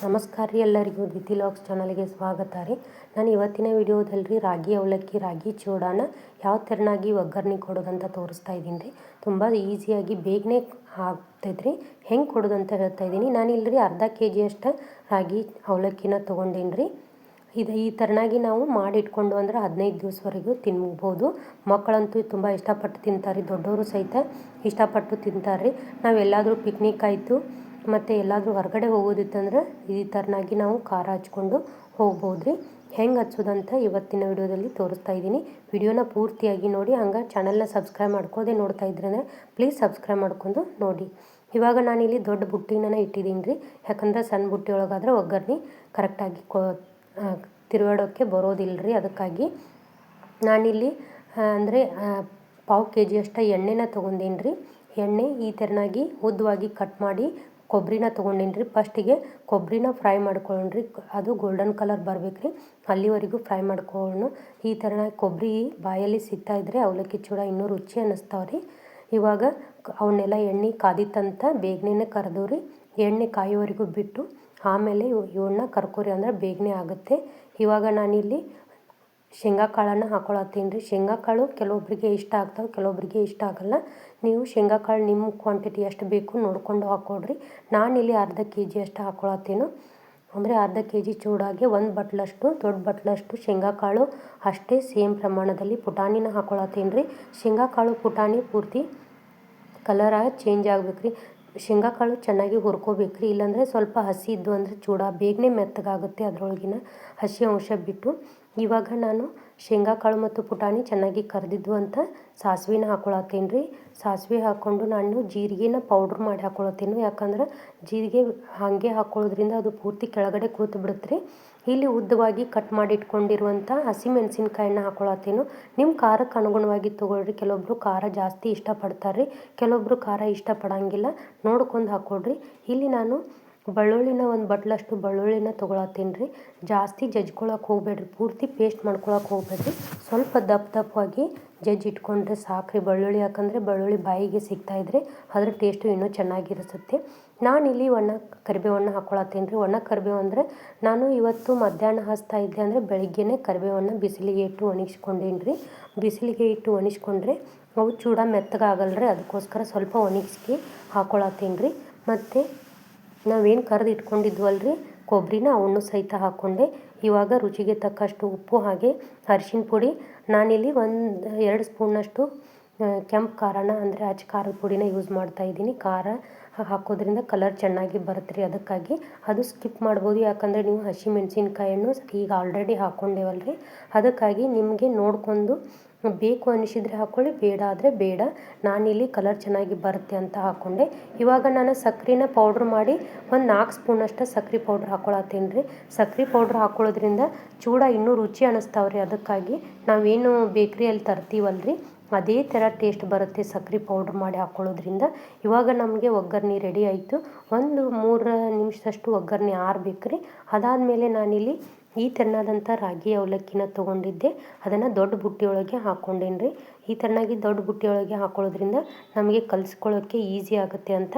ನಮಸ್ಕಾರ ರೀ ಎಲ್ಲರಿಗೂ ದಿತಿ ಲಾಗ್ಸ್ ಚಾನಲ್ಗೆ ಸ್ವಾಗತ ರೀ. ನಾನು ಇವತ್ತಿನ ವಿಡಿಯೋದಲ್ಲಿ ರಾಗಿ ಅವಲಕ್ಕಿ ರಾಗಿ ಚೂಡಾನ ಯಾವ ಥರನಾಗಿ ಒಗ್ಗರಣೆ ಕೊಡೋದಂತ ತೋರಿಸ್ತಾ ಇದ್ದೀನಿ ರೀ. ತುಂಬ ಈಸಿಯಾಗಿ ಬೇಗನೆ ಆಗ್ತೈತ್ರಿ. ಹೆಂಗೆ ಕೊಡೋದಂತ ಹೇಳ್ತಾ ಇದ್ದೀನಿ. ನಾನಿಲ್ಲಿ ಅರ್ಧ kg ಅಷ್ಟು ರಾಗಿ ಅವಲಕ್ಕಿನ ತೊಗೊಂಡೇನಿ ರೀ. ಈ ಥರನಾಗಿ ನಾವು ಮಾಡಿಟ್ಕೊಂಡು ಅಂದ್ರೆ 15 ದಿವಸವರೆಗೂ ತಿನ್ಬೋದು. ಮಕ್ಕಳಂತೂ ತುಂಬ ಇಷ್ಟಪಟ್ಟು ತಿಂತಾರೆ, ದೊಡ್ಡವರು ಸಹಿತ ಇಷ್ಟಪಟ್ಟು ತಿಂತಾರೆ ರೀ. ನಾವೆಲ್ಲಾದರೂ ಪಿಕ್ನಿಕ್ ಆಯಿತು ಮತ್ತು ಎಲ್ಲಾದರೂ ಹೊರಗಡೆ ಹೋಗೋದಿತ್ತಂದ್ರೆ ಈ ಥರನಾಗಿ ನಾವು ಖಾರ ಹಚ್ಕೊಂಡು ಹೋಗ್ಬೋದು ರೀ. ಹೆಂಗೆ ಹಚ್ಚೋದಂತ ಇವತ್ತಿನ ವಿಡಿಯೋದಲ್ಲಿ ತೋರಿಸ್ತಾ ಇದ್ದೀನಿ. ವಿಡಿಯೋನ ಪೂರ್ತಿಯಾಗಿ ನೋಡಿ. ಹಂಗೆ ಚಾನಲ್ನ ಸಬ್ಸ್ಕ್ರೈಬ್ ಮಾಡ್ಕೋದೆ ನೋಡ್ತಾ ಇದ್ರೆ ಪ್ಲೀಸ್ ಸಬ್ಸ್ಕ್ರೈಬ್ ಮಾಡ್ಕೊಂಡು ನೋಡಿ. ಇವಾಗ ನಾನಿಲ್ಲಿ ದೊಡ್ಡ ಬುಟ್ಟಿನ ಇಟ್ಟಿದ್ದೀನಿ ರೀ. ಯಾಕಂದರೆ ಸಣ್ಣ ಬುಟ್ಟಿ ಒಳಗಾದ್ರೆ ಒಗ್ಗರಣೆ ಕರೆಕ್ಟಾಗಿ ತಿರುಗಾಡೋಕ್ಕೆ ಬರೋದಿಲ್ಲ ರೀ. ಅದಕ್ಕಾಗಿ ನಾನಿಲ್ಲಿ ಅಂದರೆ 1/4 kg ಅಷ್ಟು ಎಣ್ಣೆನ ತೊಗೊಂಡೇನಿ ರೀ. ಎಣ್ಣೆ ಈ ಥರನಾಗಿ ಉದ್ದವಾಗಿ ಕಟ್ ಮಾಡಿ ಕೊಬ್ಬರಿನ ತೊಗೊಂಡೇನಿ ರೀ. ಫಸ್ಟಿಗೆ ಕೊಬ್ಬರಿನ ಫ್ರೈ ಮಾಡ್ಕೊಳ್ಳೋಣ್ರಿ. ಅದು ಗೋಲ್ಡನ್ ಕಲರ್ ಬರ್ಬೇಕು ರೀ, ಅಲ್ಲಿವರೆಗೂ ಫ್ರೈ ಮಾಡ್ಕೊಳ್ಳೋಣ. ಈ ಥರನಾಗಿ ಕೊಬ್ಬರಿ ಬಾಯಲ್ಲಿ ಸಿಗ್ತಾಯಿದ್ರೆ ಅವಲಕ್ಕಿ ಚೂಡ ಇನ್ನೂ ರುಚಿ ಅನ್ನಿಸ್ತಾವೆ ರೀ. ಇವಾಗ ಅವನ್ನೆಲ್ಲ ಎಣ್ಣೆ ಕಾದಿತ್ತಂತ ಬೇಗನೆ ಕರೆದು ರೀ. ಎಣ್ಣೆ ಕಾಯೋವರೆಗೂ ಬಿಟ್ಟು ಆಮೇಲೆ ಇವನ್ನ ಕರ್ಕೋರಿ ಅಂದ್ರೆ ಬೇಗನೆ ಆಗುತ್ತೆ. ಇವಾಗ ನಾನಿಲ್ಲಿ ಶೇಂಗಾ ಕಾಳನ್ನು ಹಾಕೊಳತ್ತೀನಿ ರೀ. ಶೇಂಗಾ ಕಾಳು ಕೆಲವೊಬ್ಬರಿಗೆ ಇಷ್ಟ ಆಗ್ತಾವೆ, ಕೆಲವೊಬ್ಬರಿಗೆ ಇಷ್ಟ ಆಗಲ್ಲ. ನೀವು ಶೇಂಗಾ ಕಾಳು ನಿಮ್ಮ ಕ್ವಾಂಟಿಟಿ ಎಷ್ಟು ಬೇಕು ನೋಡಿಕೊಂಡು ಹಾಕ್ಕೊಡ್ರಿ. ನಾನಿಲ್ಲಿ ಅರ್ಧ kg ಅಷ್ಟು ಹಾಕೊಳತ್ತೇನು. ಅಂದರೆ ಅರ್ಧ kg ಚೂಡಾಗೆ 1 ಬಟ್ಲಷ್ಟು ದೊಡ್ಡ ಬಟ್ಲಷ್ಟು ಶೇಂಗಾ ಕಾಳು ಅಷ್ಟೇ ಸೇಮ್ ಪ್ರಮಾಣದಲ್ಲಿ ಪುಟಾಣಿನ ಹಾಕೊಳತ್ತೀನಿ ರೀ. ಶೇಂಗಾ ಕಾಳು ಪುಟಾಣಿ ಪೂರ್ತಿ ಕಲರ ಚೇಂಜ್ ಆಗ್ಬೇಕು ರೀ. ಶೇಂಗಾ ಕಾಳು ಚೆನ್ನಾಗಿ ಹುರ್ಕೋಬೇಕು ರೀ. ಇಲ್ಲಾಂದರೆ ಸ್ವಲ್ಪ ಹಸಿ ಇದ್ದು ಅಂದರೆ ಚೂಡ ಬೇಗನೆ ಮೆತ್ತಗಾಗುತ್ತೆ, ಅದರೊಳಗಿನ ಹಸಿ ಅಂಶ ಬಿಟ್ಟು. ಇವಾಗ ನಾನು ಶೇಂಗಾ ಕಾಳು ಮತ್ತು ಪುಟಾಣಿ ಚೆನ್ನಾಗಿ ಕರೆದಿದ್ದು ಅಂತ ಸಾಸಿವೆನ ಹಾಕೊಳತ್ತೇನೆ ರೀ. ಸಾಸಿವೆ ಹಾಕ್ಕೊಂಡು ನಾನು ಜೀರಿಗೆನ ಪೌಡ್ರ್ ಮಾಡಿ ಹಾಕೊಳತ್ತೇನೆ. ಯಾಕಂದ್ರೆ ಜೀರಿಗೆ ಹಾಗೆ ಹಾಕ್ಕೊಳ್ಳೋದ್ರಿಂದ ಅದು ಪೂರ್ತಿ ಕೆಳಗಡೆ ಕೂತು ಬಿಡುತ್ತೆ ರೀ. ಇಲ್ಲಿ ಉದ್ದವಾಗಿ ಕಟ್ ಮಾಡಿ ಇಟ್ಕೊಂಡಿರುವಂಥ ಹಸಿಮೆಣಸಿನ್ಕಾಯಿನ ಹಾಕೊಳತ್ತೇನು. ನಿಮ್ಮ ಖಾರಕ್ಕೆ ಅನುಗುಣವಾಗಿ ತೊಗೊಳ್ರಿ. ಕೆಲವೊಬ್ಬರು ಖಾರ ಜಾಸ್ತಿ ಇಷ್ಟಪಡ್ತಾರೆ ರೀ, ಕೆಲವೊಬ್ಬರು ಖಾರ ಇಷ್ಟಪಡೋಂಗಿಲ್ಲ, ನೋಡ್ಕೊಂಡು ಹಾಕ್ಕೊಡ್ರಿ. ಇಲ್ಲಿ ನಾನು ಬೆಳ್ಳುಳ್ಳಿನ 1 ಬಟ್ಲಷ್ಟು ಬೆಳ್ಳುಳ್ಳಿನ ತೊಗೊಳತ್ತೀನಿ ರೀ. ಜಾಸ್ತಿ ಜಜ್ಕೊಳಕ್ಕೆ ಹೋಗಬೇಡ್ರಿ, ಪೂರ್ತಿ ಪೇಸ್ಟ್ ಮಾಡ್ಕೊಳಕ್ಕೆ ಹೋಗಬೇಡ್ರಿ. ಸ್ವಲ್ಪ ದಪ್ಪವಾಗಿ ಜಜ್ಜಿ ಇಟ್ಕೊಂಡ್ರೆ ಸಾಕ್ರಿ ಬೆಳ್ಳುಳ್ಳಿ. ಯಾಕಂದರೆ ಬೆಳ್ಳುಳ್ಳಿ ಬಾಯಿಗೆ ಸಿಗ್ತಾಯಿದ್ರೆ ಅದ್ರ ಟೇಸ್ಟು ಇನ್ನೂ ಚೆನ್ನಾಗಿರಿಸುತ್ತೆ. ನಾನಿಲ್ಲಿ ಒಣ ಕರಿಬೇವನ್ನು ಹಾಕೊಳತ್ತೀನಿ ರೀ. ಒಣ ಕರಿಬೇವು ಅಂದರೆ ನಾನು ಇವತ್ತು ಮಧ್ಯಾಹ್ನ ಹಚ್ತಾ ಇದ್ದೆ ಅಂದರೆ ಬೆಳಿಗ್ಗೆನೇ ಕರಿಬೇವನ್ನು ಬಿಸಿಲಿಗೆ ಇಟ್ಟು ಒಣಗಿಸ್ಕೊಂಡೇನಿ ರೀ. ಬಿಸಿಲಿಗೆ ಇಟ್ಟು ಒಣಗಿಸ್ಕೊಂಡ್ರೆ ಅವು ಚೂಡ ಮೆತ್ತಗಾಗಲ್ಲ ರೀ. ಅದಕ್ಕೋಸ್ಕರ ಸ್ವಲ್ಪ ಒಣಗಿಸಿ ಹಾಕೊಳತ್ತೀನಿ ರೀ. ಮತ್ತು ನಾವೇನು ಕರೆದು ಇಟ್ಕೊಂಡಿದ್ವಲ್ರಿ ಕೊಬ್ಬರಿನ ಅವನ್ನೂ ಸಹಿತ ಹಾಕ್ಕೊಂಡೆ. ಇವಾಗ ರುಚಿಗೆ ತಕ್ಕಷ್ಟು ಉಪ್ಪು ಹಾಗೆ ಅರಿಶಿನ ಪುಡಿ. ನಾನಿಲ್ಲಿ 2 ಸ್ಪೂನಷ್ಟು ಕೆಂಪು ಖಾರನ ಅಂದರೆ ಅಚ್ಚ ಖಾರದ ಪುಡಿನ ಯೂಸ್ ಮಾಡ್ತಾಯಿದ್ದೀನಿ. ಖಾರ ಹಾಕೋದ್ರಿಂದ ಕಲರ್ ಚೆನ್ನಾಗಿ ಬರುತ್ತೆ ರೀ. ಅದಕ್ಕಾಗಿ ಅದು ಸ್ಕಿಪ್ ಮಾಡ್ಬೋದು. ಯಾಕಂದರೆ ನೀವು ಹಸಿಮೆಣ್ಸಿನ್ಕಾಯನ್ನು ಈಗ ಆಲ್ರೆಡಿ ಹಾಕ್ಕೊಂಡೇವಲ್ರಿ. ಅದಕ್ಕಾಗಿ ನಿಮಗೆ ನೋಡ್ಕೊಂಡು ಬೇಕು ಅನಿಸಿದರೆ ಹಾಕ್ಕೊಳ್ಳಿ, ಬೇಡ ಆದರೆ ಬೇಡ. ನಾನಿಲ್ಲಿ ಕಲರ್ ಚೆನ್ನಾಗಿ ಬರುತ್ತೆ ಅಂತ ಹಾಕ್ಕೊಂಡೆ. ಇವಾಗ ನಾನು ಸಕ್ಕರೆನ ಪೌಡ್ರ್ ಮಾಡಿ 4 ಸ್ಪೂನಷ್ಟು ಸಕ್ಕರೆ ಪೌಡ್ರ್ ಹಾಕ್ಕೊಳತ್ತೀನಿ ರೀ. ಸಕ್ಕರೆ ಪೌಡ್ರ್ ಹಾಕ್ಕೊಳ್ಳೋದ್ರಿಂದ ಚೂಡ ಇನ್ನೂ ರುಚಿ ಅನ್ನಿಸ್ತಾವೆ ರೀ. ಅದಕ್ಕಾಗಿ ನಾವೇನು ಬೇಕ್ರಿಯಲ್ಲಿ ತರ್ತೀವಲ್ರಿ ಅದೇ ಥರ ಟೇಸ್ಟ್ ಬರುತ್ತೆ ಸಕ್ಕರೆ ಪೌಡ್ರ್ ಮಾಡಿ ಹಾಕ್ಕೊಳ್ಳೋದ್ರಿಂದ. ಇವಾಗ ನಮಗೆ ಒಗ್ಗರಣೆ ರೆಡಿ ಆಯಿತು. 3 ನಿಮಿಷದಷ್ಟು ಒಗ್ಗರಣೆ ಆರಬೇಕು ರೀ. ಅದಾದಮೇಲೆ ನಾನಿಲ್ಲಿ ಈ ಥರನಾದಂಥ ರಾಗಿ ಅವಲಕ್ಕಿನ ತೊಗೊಂಡಿದ್ದೆ, ಅದನ್ನು ದೊಡ್ಡ ಬುಟ್ಟಿಯೊಳಗೆ ಹಾಕ್ಕೊಂಡೇನಿ ರೀ. ಈ ಥರನಾಗಿ ದೊಡ್ಡ ಬುಟ್ಟಿಯೊಳಗೆ ಹಾಕ್ಕೊಳ್ಳೋದ್ರಿಂದ ನಮಗೆ ಕಲಿಸ್ಕೊಳ್ಳೋಕ್ಕೆ ಈಸಿ ಆಗುತ್ತೆ ಅಂತ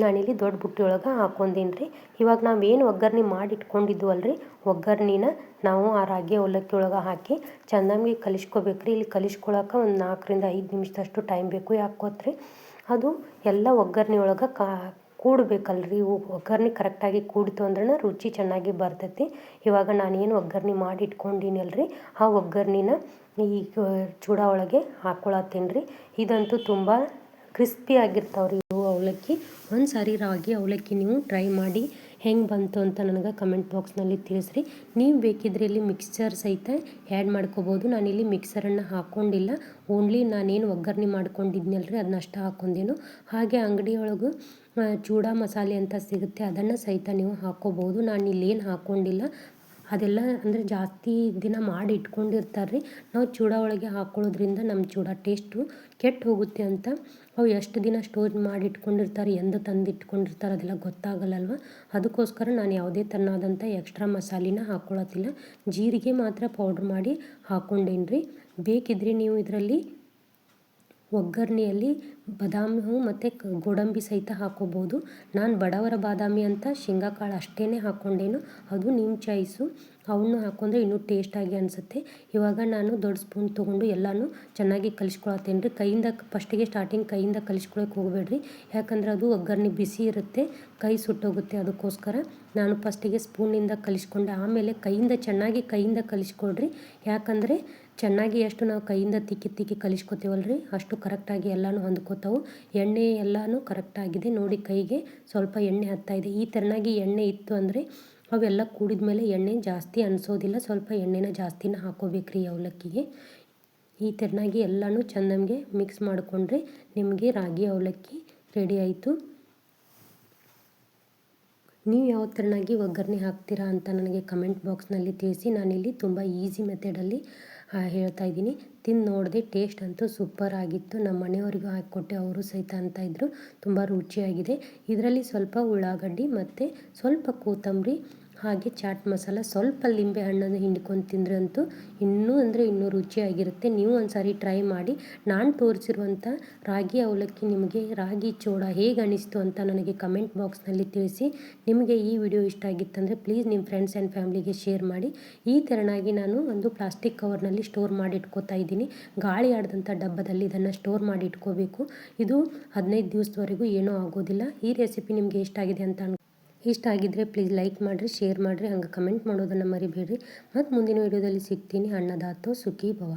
ನಾನಿಲ್ಲಿ ದೊಡ್ಡ ಬುಟ್ಟಿಯೊಳಗೆ ಹಾಕ್ಕೊಂಡೀನಿ ರೀ. ಇವಾಗ ನಾವೇನು ಒಗ್ಗರಣೆ ಮಾಡಿ ಇಟ್ಕೊಂಡಿದ್ವಲ್ರಿ ಒಗ್ಗರಣೆನ ನಾವು ಆ ರಾಗಿ ಅವಲಕ್ಕಿ ಒಳಗೆ ಹಾಕಿ ಚೆನ್ನಾಗಿ ಕಲಿಸ್ಕೋಬೇಕ್ರಿ. ಇಲ್ಲಿ ಕಲಿಸ್ಕೊಳಕ್ಕೆ 4 ರಿಂದ 5 ನಿಮಿಷದಷ್ಟು ಟೈಮ್ ಬೇಕು. ಯಾಕೆ ಗೊತ್ತ್ರಿ, ಅದು ಎಲ್ಲ ಒಗ್ಗರಣೆ ಒಳಗೆ ಕೂಡಬೇಕಲ್ರಿ. ಒಗ್ಗರಣೆ ಕರೆಕ್ಟಾಗಿ ಕೂಡಿತು ಅಂದ್ರೆ ರುಚಿ ಚೆನ್ನಾಗಿ ಬರ್ತೈತಿ. ಇವಾಗ ನಾನೇನು ಒಗ್ಗರಣೆ ಮಾಡಿ ಇಟ್ಕೊಂಡಿನಲ್ರಿ ಆ ಒಗ್ಗರಣೆನ ಈ ಚೂಡ ಒಳಗೆ ಹಾಕ್ಕೊಳತ್ತೀನಿ ರೀ. ಇದಂತೂ ತುಂಬ ಕ್ರಿಸ್ಪಿ ಆಗಿರ್ತಾವೆ ರೀ ಇವು ಅವಲಕ್ಕಿ. ಒಂದು ಸಾರಿ ರಾಗಿ ಅವಲಕ್ಕಿ ನೀವು ಟ್ರೈ ಮಾಡಿ ಹೆಂಗೆ ಬಂತು ಅಂತ ನನಗೆ ಕಮೆಂಟ್ ಬಾಕ್ಸ್ನಲ್ಲಿ ತಿಳಿಸ್ರಿ. ನೀವು ಬೇಕಿದ್ರೆ ಇಲ್ಲಿ ಮಿಕ್ಸರ್ ಸಹಿತ ಆ್ಯಡ್ ಮಾಡ್ಕೋಬೋದು. ನಾನಿಲ್ಲಿ ಮಿಕ್ಸರನ್ನು ಹಾಕ್ಕೊಂಡಿಲ್ಲ, ಓನ್ಲಿ ನಾನೇನು ಒಗ್ಗರಣೆ ಮಾಡ್ಕೊಂಡಿದ್ನಲ್ರಿ ಅದನ್ನಷ್ಟು ಹಾಕ್ಕೊಂಡೇನು. ಹಾಗೆ ಅಂಗಡಿಯೊಳಗೂ ಚೂಡ ಮಸಾಲೆ ಅಂತ ಸಿಗುತ್ತೆ, ಅದನ್ನು ಸಹಿತ ನೀವು ಹಾಕ್ಕೋಬೋದು. ನಾನು ಇಲ್ಲೇನು ಹಾಕ್ಕೊಂಡಿಲ್ಲ. ಅದೆಲ್ಲ ಅಂದರೆ ಜಾಸ್ತಿ ದಿನ ಮಾಡಿ ಇಟ್ಕೊಂಡಿರ್ತಾರೆ ರೀ. ನಾವು ಚೂಡ ಒಳಗೆ ಹಾಕ್ಕೊಳ್ಳೋದ್ರಿಂದ ನಮ್ಮ ಚೂಡ ಟೇಸ್ಟು ಕೆಟ್ಟು ಹೋಗುತ್ತೆ ಅಂತ. ಅವು ಎಷ್ಟು ದಿನ ಸ್ಟೋರ್ ಮಾಡಿ ಇಟ್ಕೊಂಡಿರ್ತಾರೆ, ಎಂದು ತಂದು ಇಟ್ಕೊಂಡಿರ್ತಾರೆ ಅದೆಲ್ಲ ಗೊತ್ತಾಗಲ್ಲಲ್ವ. ಅದಕ್ಕೋಸ್ಕರ ನಾನು ಯಾವುದೇ ಥರನಾದಂಥ ಎಕ್ಸ್ಟ್ರಾ ಮಸಾಲೆನ ಹಾಕ್ಕೊಳ್ಳೋತ್ತಿಲ್ಲ. ಜೀರಿಗೆ ಮಾತ್ರ ಪೌಡ್ರ್ ಮಾಡಿ ಹಾಕ್ಕೊಂಡೇನಿ ರೀ. ಬೇಕಿದ್ರೆ ನೀವು ಇದರಲ್ಲಿ ಒಗ್ಗರಣೆಯಲ್ಲಿ ಬಾದಾಮಿ ಮತ್ತು ಗೋಡಂಬಿ ಸಹಿತ ಹಾಕ್ಕೋಬೋದು. ನಾನು ಬಡವರ ಬಾದಾಮಿ ಅಂತ ಶೇಂಗಾ ಕಾಳು ಅಷ್ಟೇ ಹಾಕ್ಕೊಂಡೇನು, ಅದು ನಿಮ್ಮ ಚಾಯ್ಸು. ಅವನ್ನು ಹಾಕ್ಕೊಂಡ್ರೆ ಇನ್ನೂ ಟೇಸ್ಟಾಗಿ ಅನಿಸುತ್ತೆ. ಇವಾಗ ನಾನು ದೊಡ್ಡ ಸ್ಪೂನ್ ತೊಗೊಂಡು ಎಲ್ಲನೂ ಚೆನ್ನಾಗಿ ಕಲಿಸ್ಕೊಳತ್ತೇನೆ ರೀ. ಕೈಯಿಂದ ಫಸ್ಟಿಗೆ ಸ್ಟಾರ್ಟಿಂಗ್ ಕೈಯಿಂದ ಕಲಿಸ್ಕೊಳಕ್ಕೆ ಹೋಗಬೇಡ್ರಿ, ಯಾಕಂದ್ರೆ ಅದು ಒಗ್ಗರಣೆ ಬಿಸಿ ಇರುತ್ತೆ, ಕೈ ಸುಟ್ಟೋಗುತ್ತೆ. ಅದಕ್ಕೋಸ್ಕರ ನಾನು ಫಸ್ಟಿಗೆ ಸ್ಪೂನಿಂದ ಕಲಿಸ್ಕೊಂಡೆ, ಆಮೇಲೆ ಕೈಯಿಂದ ಕಲಿಸ್ಕೊಳ್ರಿ. ಯಾಕಂದರೆ ಚೆನ್ನಾಗಿ ಎಷ್ಟು ನಾವು ಕೈಯಿಂದ ತಿಕ್ಕಿ ಕಲಿಸ್ಕೊತೀವಲ್ರಿ ಅಷ್ಟು ಕರೆಕ್ಟಾಗಿ ಎಲ್ಲನೂ ಹೊಂದ್ಕೋತಾವೆ. ಎಣ್ಣೆ ಎಲ್ಲನೂ ಕರೆಕ್ಟಾಗಿದೆ ನೋಡಿ, ಕೈಗೆ ಸ್ವಲ್ಪ ಎಣ್ಣೆ ಹತ್ತಾಯಿದೆ. ಈ ಥರನಾಗಿ ಎಣ್ಣೆ ಇತ್ತು ಅಂದರೆ ಅವೆಲ್ಲ ಕೂಡಿದ ಮೇಲೆ ಎಣ್ಣೆ ಜಾಸ್ತಿ ಅನಿಸೋದಿಲ್ಲ. ಸ್ವಲ್ಪ ಎಣ್ಣೆನ ಜಾಸ್ತಿನ ಹಾಕ್ಕೋಬೇಕ್ರಿ ಅವಲಕ್ಕಿಗೆ. ಈ ಥರನಾಗಿ ಎಲ್ಲನೂ ಚೆಂದಂಗೆ ಮಿಕ್ಸ್ ಮಾಡಿಕೊಂಡ್ರೆ ನಿಮಗೆ ರಾಗಿ ಅವಲಕ್ಕಿ ರೆಡಿ ಆಯಿತು. ನೀವು ಯಾವ ಥರನಾಗಿ ಒಗ್ಗರಣೆ ಹಾಕ್ತೀರಾ ಅಂತ ನನಗೆ ಕಮೆಂಟ್ ಬಾಕ್ಸ್ನಲ್ಲಿ ತಿಳಿಸಿ. ನಾನಿಲ್ಲಿ ತುಂಬ ಈಸಿ ಮೆಥಡಲ್ಲಿ ಹೇಳ್ತಾ ಇದ್ದೀನಿ. ತಿಂದು ನೋಡಿದೆ, ಟೇಸ್ಟ್ ಅಂತೂ ಸೂಪರ್ ಆಗಿತ್ತು. ನಮ್ಮ ಮನೆಯವರಿಗೂ ಹಾಕಿಕೊಟ್ಟೆ, ಅವರು ಸಹಿತ ಅಂತ ಇದ್ದರು ತುಂಬ ರುಚಿಯಾಗಿದೆ. ಇದರಲ್ಲಿ ಸ್ವಲ್ಪ ಉಳ್ಳಾಗಡ್ಡಿ ಮತ್ತು ಸ್ವಲ್ಪ ಕೊತ್ತಂಬರಿ ಹಾಗೆ ಚಾಟ್ ಮಸಾಲ, ಸ್ವಲ್ಪ ಲಿಂಬೆ ಹಣ್ಣನ್ನು ಹಿಂಡ್ಕೊಂಡು ತಿಂದರೆ ಅಂತೂ ಇನ್ನೂ ರುಚಿಯಾಗಿರುತ್ತೆ. ನೀವು ಒಂದು ಸಾರಿ ಟ್ರೈ ಮಾಡಿ. ನಾನು ತೋರಿಸಿರುವಂಥ ರಾಗಿ ಅವಲಕ್ಕಿ ನಿಮಗೆ ರಾಗಿ ಚೋಡ ಹೇಗೆ ಅನಿಸ್ತು ಅಂತ ನನಗೆ ಕಮೆಂಟ್ ಬಾಕ್ಸ್ನಲ್ಲಿ ತಿಳಿಸಿ. ನಿಮಗೆ ಈ ವಿಡಿಯೋ ಇಷ್ಟ ಆಗಿತ್ತಂದರೆ ಪ್ಲೀಸ್ ನಿಮ್ಮ ಫ್ರೆಂಡ್ಸ್ ಆ್ಯಂಡ್ ಫ್ಯಾಮ್ಲಿಗೆ ಶೇರ್ ಮಾಡಿ. ಈ ಥರನಾಗಿ ನಾನು ಒಂದು ಪ್ಲಾಸ್ಟಿಕ್ ಕವರ್ನಲ್ಲಿ ಸ್ಟೋರ್ ಮಾಡಿ ಇಟ್ಕೋತಾ ಇದ್ದೀನಿ. ಗಾಳಿ ಆಡದಂಥ ಡಬ್ಬದಲ್ಲಿ ಇದನ್ನು ಸ್ಟೋರ್ ಮಾಡಿ ಇಟ್ಕೋಬೇಕು. ಇದು 15 ದಿವಸದವರೆಗೂ ಏನೂ ಆಗೋದಿಲ್ಲ. ಈ ರೆಸಿಪಿ ನಿಮಗೆ ಇಷ್ಟ ಆಗಿದೆ ಅಂತ ಇಷ್ಟ ಆಗಿದ್ದರೆ ಪ್ಲೀಸ್ ಲೈಕ್ ಮಾಡಿರಿ, ಶೇರ್ ಮಾಡಿರಿ, ಹಂಗೆ ಕಮೆಂಟ್ ಮಾಡೋದನ್ನು ಮರಿಬೇಡ್ರಿ. ಮತ್ತು ಮುಂದಿನ ವಿಡಿಯೋದಲ್ಲಿ ಸಿಗ್ತೀನಿ. ಅನ್ನದಾತೋ ಸುಖೀ ಭವ.